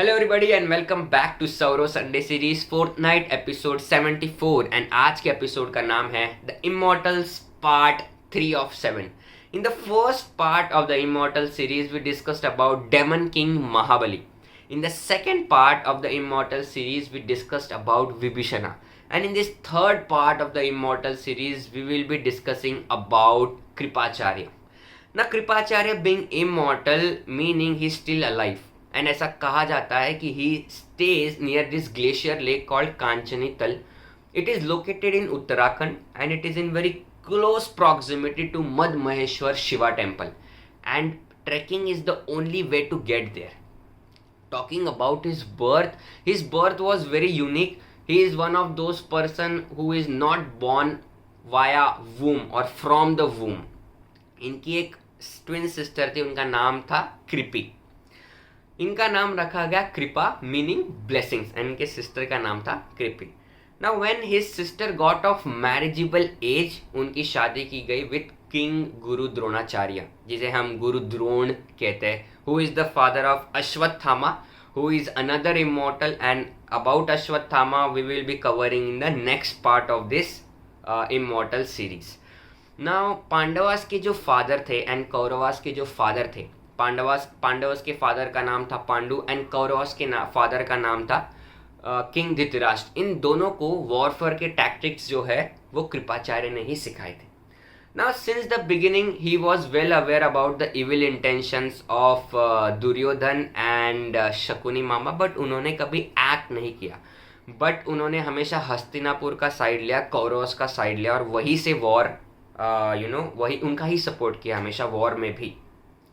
Hello everybody and welcome back to Sauro Sunday series fortnight episode 74 and आज के episode का नाम है the immortals part 3 of 7। In the first part of the immortal series we discussed about demon king Mahabali. In the second part of the Immortal series, we discussed about Vibhishana. And in this third part of the Immortal series, we will be discussing about Kripacharya. Now, Kripacharya being immortal, meaning he is still alive. And ऐसा कहा जाता है कि he stays near this glacier lake called Kanchani Tal. It is located in Uttarakhand and it is in very close proximity to Mad Maheshwar Shiva temple. And trekking is the only way to get there. Talking about his birth was very unique. He is one of those person who is not born via womb or from the womb. इनकी एक twin sister थी, उनका नाम था कृपी. इनका नाम रखा गया कृपा मीनिंग ब्लेसिंग्स एंड इनके सिस्टर का नाम था Kripi. Now when his sister got off marriageable age, उनकी शादी की गई विथ किंग गुरु द्रोणाचार्य, जिसे हम गुरु द्रोण कहते हैं, who is the father of Ashwathama, who is another immortal, and about Ashwathama we will be covering in the next part of this immortal series. Now Pandavas के जो फादर थे एंड कौरवास के जो फादर थे, पांडवास के फादर का नाम था पांडु एंड कौरवास के फादर का नाम था किंग धृतराष्ट्र. इन दोनों को वॉरफेयर के टैक्टिक्स जो है वो कृपाचार्य ने ही सिखाए थे. Now, since the beginning, he was well aware about the evil intentions of Duryodhan and Shakuni Mama, but उन्होंने कभी एक्ट नहीं किया. बट उन्होंने हमेशा हस्तिनापुर का साइड लिया, कौरवस का साइड लिया और वही से वॉर वही उनका ही सपोर्ट किया हमेशा वॉर में भी.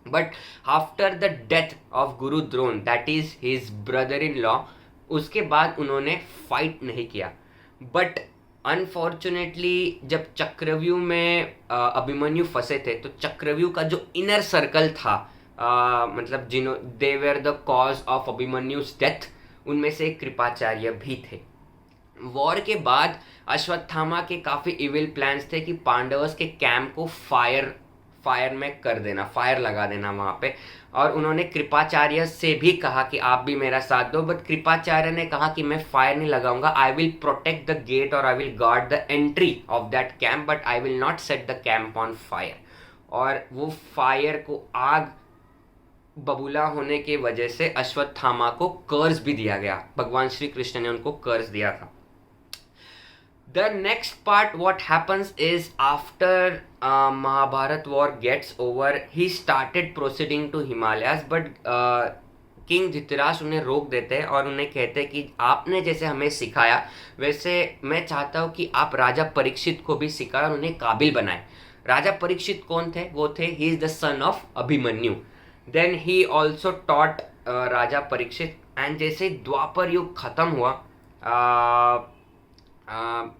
But after the death of Guru Drona, that is his brother in law, उसके बाद उन्होंने फाइट नहीं किया. बट अनफॉर्चुनेटली जब चक्रव्यूह में अभिमन्यु फंसे थे, तो चक्रव्यूह का जो इनर सर्कल था, मतलब they were the cause of Abhimanyu's death, उनमें से कृपाचार्य भी थे. वॉर के बाद अश्वत्थामा के काफ़ी इविल प्लान्स थे कि पांडवस के कैंप को फायर में कर देना, फायर लगा देना वहाँ पे. और उन्होंने कृपाचार्य से भी कहा कि आप भी मेरा साथ दो, बट कृपाचार्य ने कहा कि मैं फायर नहीं लगाऊंगा, I will protect the gate और I will guard the entry of that camp, but I will not set the camp on fire. और वो फायर को आग बबूला होने की वजह से अश्वत्थामा को कर्ज भी दिया गया. भगवान श्री कृष्ण ने उनको कर्ज दिया था. The next part, what happens is after Mahabharat war gets over, he started proceeding to Himalayas, but king Dhritarashtra उन्हें रोक देते हैं और उन्हें कहते हैं कि आपने जैसे हमें सिखाया वैसे मैं चाहता हूँ कि आप राजा परीक्षित को भी सिखाएं और उन्हें काबिल बनाएं. राजा परीक्षित कौन थे? वो थे he is the son of Abhimanyu. Then he also taught Raja Parikshit. And जैसे द्वापर युग खत्म हुआ,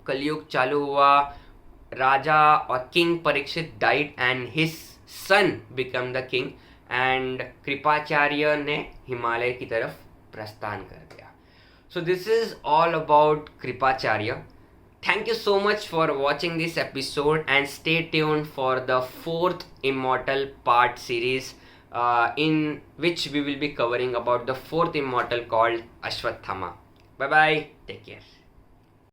कलयुग चालू हुआ, राजा और king Parikshit died and his son become the king and Kripacharya ने हिमालय की तरफ प्रस्थान कर दिया. So this is all about Kripacharya. Thank you so much for watching this episode and stay tuned for the fourth Immortal part series in which we will be covering about the fourth immortal called Ashwathama. Bye bye. Take care.